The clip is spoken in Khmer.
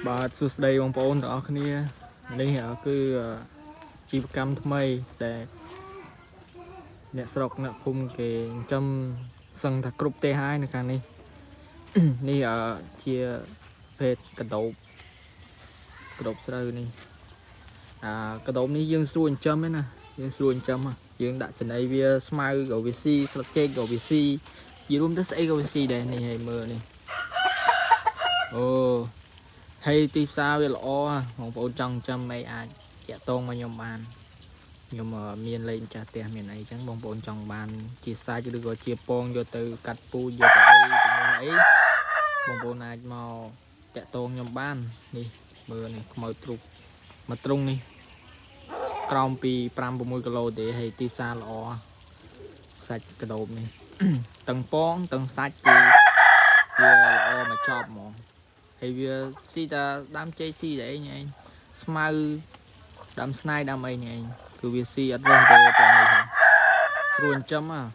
បាទសួស្តីបងប្អូនទាំងអស់គ្នានេះគឺជីវកម្មថ្មីដែលអ្នកស្រុកអ្នកភូមិគេចិញ្ចឹមសឹងថាគ្រប់ទេហើយនៅខាងនេះនេះជាភេទកដោបស្រូវនេះកដោបនេះយើងស្រួលចិញ្ចឹមទេណាយើងស្រួលចិញ្ចឹមយើងដាក់ចំណីវាស្មៅក៏វាស៊ីស្លឹកចេកក៏វាស៊ីនិយាយរួមទៅស្អីក៏វាស៊ីដែរនេះឲ្យមើលនេះអូហើយទីផ្សារវាល្អបងប្អូនចង់ចាំអីអាចតាក់ទងមកខ្ញុំបានខ្ញុំមានលេខម្ចាស់ផ្ទះមានអីចឹងបងប្អូនចង់បានជាសាច់ឬក៏ជាពងយកទៅកាត់ពូជយកទៅអីបងប្អូនអាចមកតាក់ទងខ្ញុំបាននេះមើលនេះខ្មៅទ្រុបមកទ្រុងនេះក្រោមពី 5-6 គីឡូទេហើយទីផ្សារល្អសាច់កដោបនេះ ទាំងពងទាំងសាច់គឺវាល្អមកចប់ហ្មងហើយវាស៊ីតាដើមចេកស៊ីតែឯងស្មៅដើមស្នៃដើមអីនេះឯងគឺវាស៊ីអត់រើសទេទាំងនេះស្រួលចិញ្ចឹម